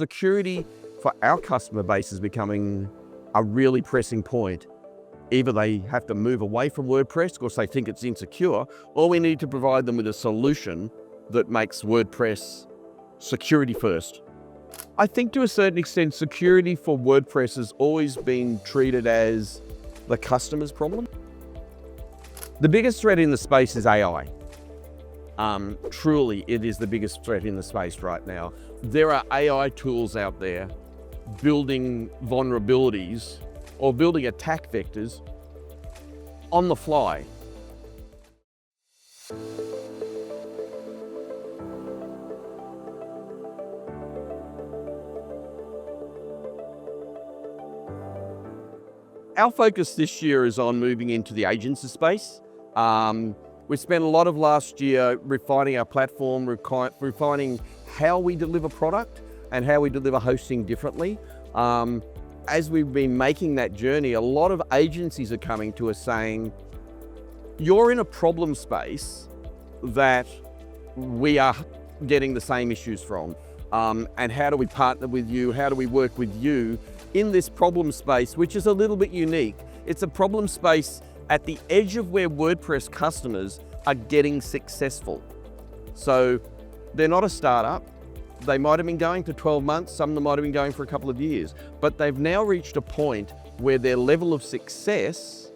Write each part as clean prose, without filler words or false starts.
security for our customer base is becoming a really pressing point. Either they have to move away from WordPress because they think it's insecure, or we need to provide them with a solution that makes WordPress security first. I think to a certain extent, security for WordPress has always been treated as the customer's problem. The biggest threat in the space is AI. Truly, it is the biggest threat in the space right now. There are AI tools out there building vulnerabilities or building attack vectors on the fly. Our focus this year is on moving into the agency space. We spent a lot of last year refining our platform, refining how we deliver product and how we deliver hosting differently. As we've been making that journey, a lot of agencies are coming to us saying, you're in a problem space that we are getting the same issues from. And how do we partner with you? How do we work with you in this problem space, which is a little bit unique? It's a problem space at the edge of where WordPress customers are getting successful. So they're not a startup. They might have been going for 12 months, some of them might have been going for a couple of years, but they've now reached a point where their level of success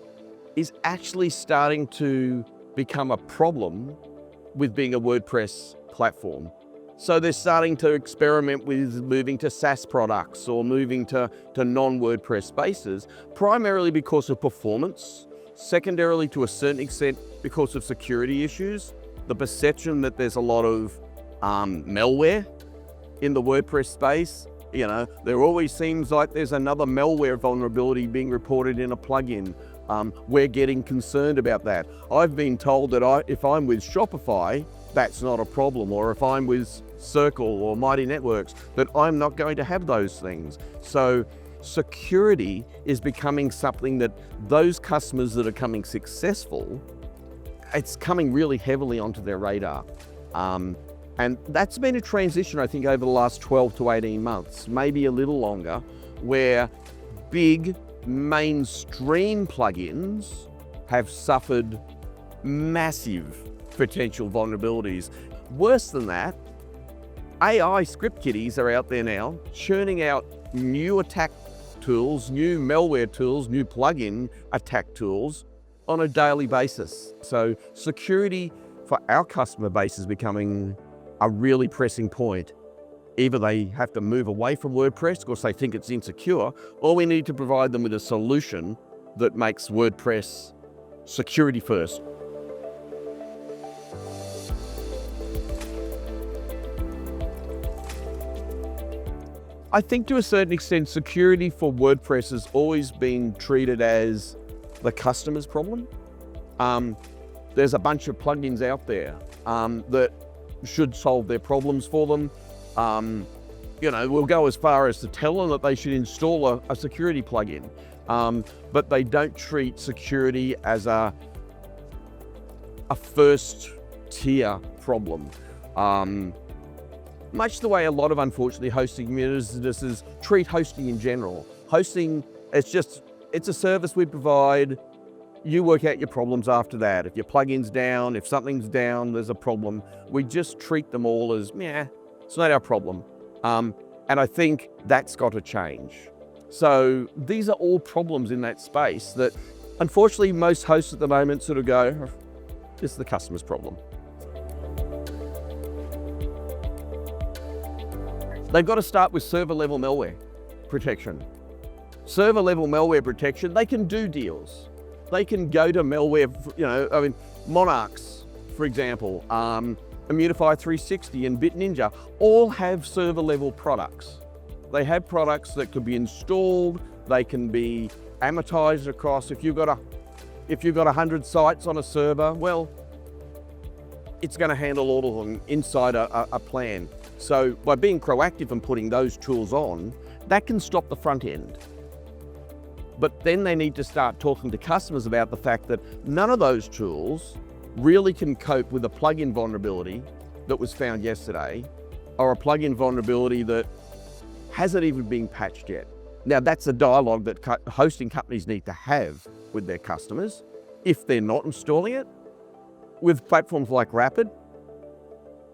is actually starting to become a problem with being a WordPress platform. So they're starting to experiment with moving to SaaS products or moving to non-WordPress spaces, primarily because of performance, secondarily to a certain extent because of security issues, the perception that there's a lot of malware in the WordPress space. You know, there always seems like there's another malware vulnerability being reported in a plugin. We're getting concerned about that. I've been told that if I'm with Shopify, that's not a problem, or if I'm with Circle or Mighty Networks, that I'm not going to have those things. So security is becoming something that those customers that are coming successful, it's coming really heavily onto their radar. And that's been a transition, I think, over the last 12 to 18 months, maybe a little longer, where big mainstream plugins have suffered massive potential vulnerabilities. Worse than that, AI script kiddies are out there now churning out new attack tools, new malware tools, new plugin attack tools on a daily basis. So security for our customer base is becoming a really pressing point. Either they have to move away from WordPress because they think it's insecure, or we need to provide them with a solution that makes WordPress security first. I think to a certain extent, security for WordPress has always been treated as the customer's problem. There's a bunch of plugins out there that should solve their problems for them. You know, we'll go as far as to tell them that they should install a security plugin, but they don't treat security as a first tier problem. Much the way a lot of, unfortunately, hosting communities treat hosting in general. Hosting, it's a service we provide. You work out your problems after that. If your plugin's down, if something's down, there's a problem. We just treat them all as, it's not our problem. And I think that's got to change. So these are all problems in that space that, unfortunately, most hosts at the moment sort of go, this is the customer's problem. They've got to start with server-level malware protection. Server-level malware protection, they can do deals. They can go to malware, Monarchs, for example, Immunify 360 and BitNinja all have server-level products. They have products that could be installed, they can be amortized across. If you've got 100 sites on a server, well, it's going to handle all of them inside a plan. So by being proactive and putting those tools on, that can stop the front end. But then they need to start talking to customers about the fact that none of those tools really can cope with a plugin vulnerability that was found yesterday, or a plugin vulnerability that hasn't even been patched yet. Now, that's a dialogue that hosting companies need to have with their customers if they're not installing it. With platforms like Rapyd,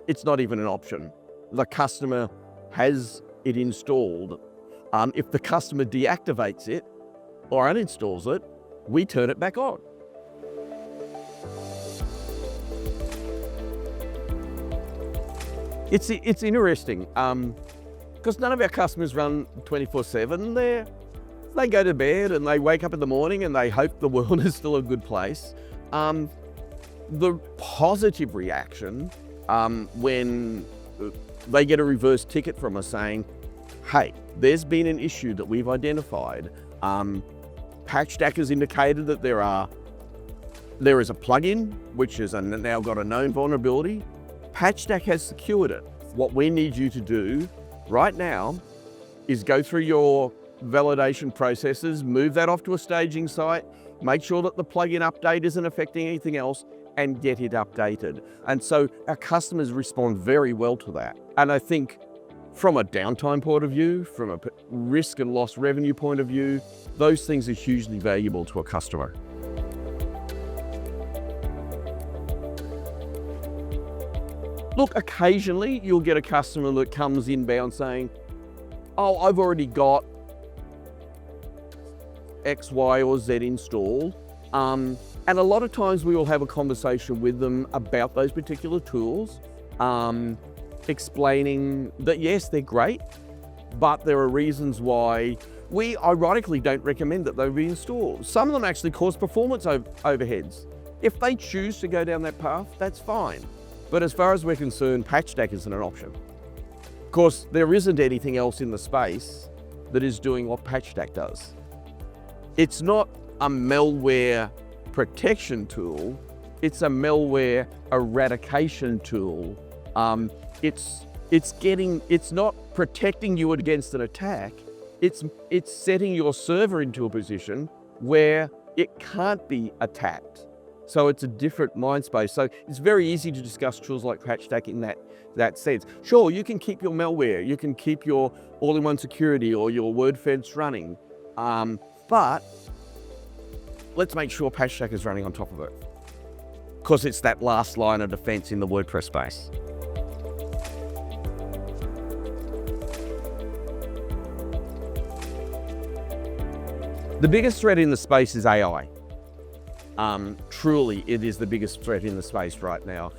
it's not even an option. The customer has it installed. If the customer deactivates it or uninstalls it, we turn it back on. It's interesting because none of our customers run 24/7. They go to bed and they wake up in the morning and they hope the world is still a good place. The positive reaction when they get a reverse ticket from us saying, hey, there's been an issue that we've identified. Patchstack has indicated that there is a plugin which has now got a known vulnerability. Patchstack has secured it. What we need you to do right now is go through your validation processes, move that off to a staging site, make sure that the plugin update isn't affecting anything else, and get it updated. And so our customers respond very well to that. And I think from a downtime point of view, from a risk and loss revenue point of view, those things are hugely valuable to a customer. Look, occasionally you'll get a customer that comes inbound saying, oh, I've already got X, Y, or Z installed. And a lot of times we will have a conversation with them about those particular tools, explaining that yes, they're great, but there are reasons why we ironically don't recommend that they be installed. Some of them actually cause performance overheads. If they choose to go down that path, that's fine. But as far as we're concerned, Patchstack isn't an option. Of course, there isn't anything else in the space that is doing what Patchstack does. It's not a malware protection tool, it's a malware eradication tool. It's not protecting you against an attack, it's setting your server into a position where it can't be attacked. So it's a different mind space. So it's very easy to discuss tools like Patchstack in that sense. Sure, you can keep your malware, you can keep your all-in-one security or your WordPress running, but let's make sure Patchstack is running on top of it, because it's that last line of defense in the WordPress space. The biggest threat in the space is AI. Truly, it is the biggest threat in the space right now.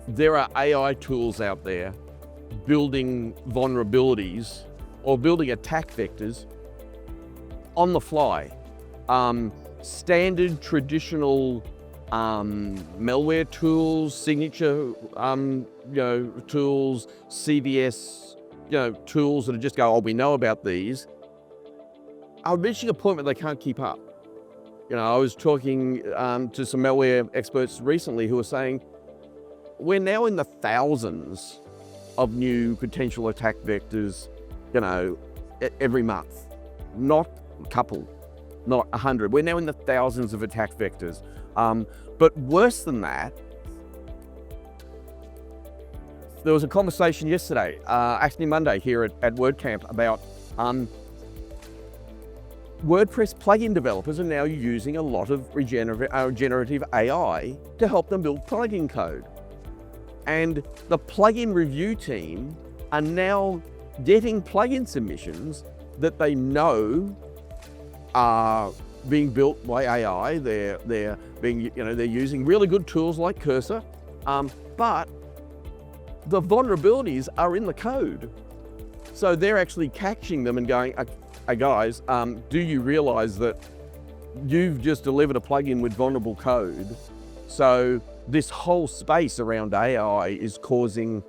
There are AI tools out there building vulnerabilities or building attack vectors on the fly. Standard traditional malware tools, signature tools, CVS tools that just go, oh, we know about these, are reaching a point where they can't keep up. I was talking to some malware experts recently who were saying, we're now in the thousands of new potential attack vectors, every month. Not a couple, not 100. We're now in the thousands of attack vectors. But worse than that, there was a conversation yesterday, actually Monday here at WordCamp, about WordPress plugin developers are now using a lot of generative AI to help them build plugin code. And the plugin review team are now getting plugin submissions that they know are being built by AI. They're using really good tools like Cursor, but the vulnerabilities are in the code. So they're actually catching them and going, hey guys, do you realize that you've just delivered a plugin with vulnerable code? So this whole space around AI is causing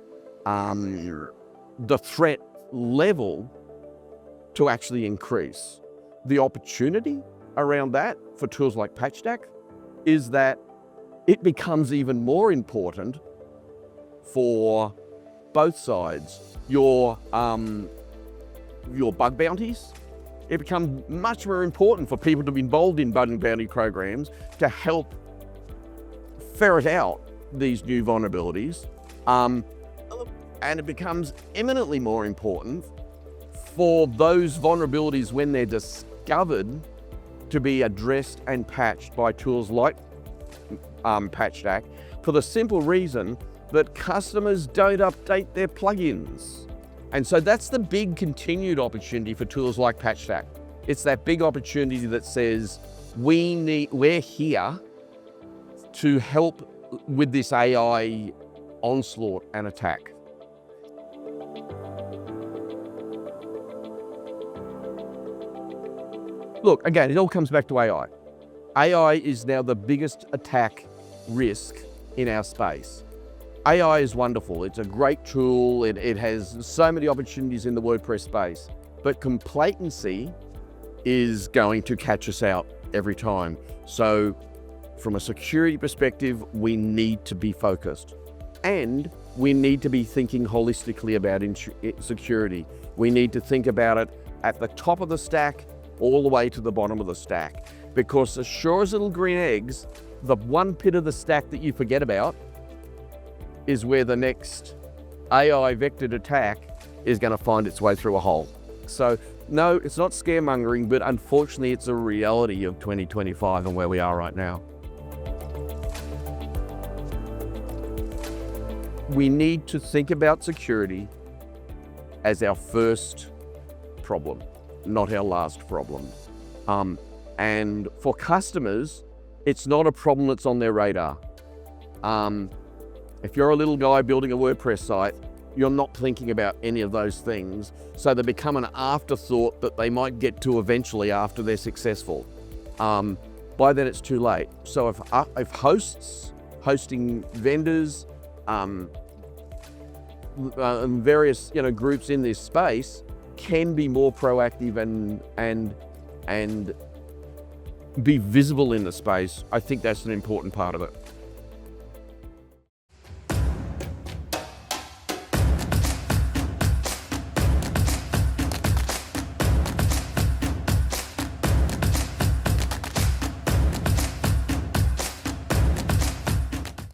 the threat level to actually increase. The opportunity around that for tools like Patchstack is that it becomes even more important for both sides. Your bug bounties, it becomes much more important for people to be involved in bug bounty programs to help ferret out these new vulnerabilities. And it becomes eminently more important for those vulnerabilities when they're discovered to be addressed and patched by tools like Patchstack, for the simple reason that customers don't update their plugins. And so that's the big continued opportunity for tools like Patchstack. It's that big opportunity that says, we're here to help with this AI onslaught and attack. Look, again, it all comes back to AI. AI is now the biggest attack risk in our space. AI is wonderful. It's a great tool. It has so many opportunities in the WordPress space, but complacency is going to catch us out every time. So from a security perspective, we need to be focused, and we need to be thinking holistically about security. We need to think about it at the top of the stack all the way to the bottom of the stack, because as sure as little green eggs, the one pit of the stack that you forget about is where the next AI vectored attack is going to find its way through a hole. So no, it's not scaremongering, but unfortunately it's a reality of 2025 and where we are right now. We need to think about security as our first problem, not our last problem. And for customers, it's not a problem that's on their radar. If you're a little guy building a WordPress site, you're not thinking about any of those things. So they become an afterthought that they might get to eventually after they're successful. By then it's too late. So if hosts, hosting vendors, various groups in this space can be more proactive and be visible in the space, I think that's an important part of it.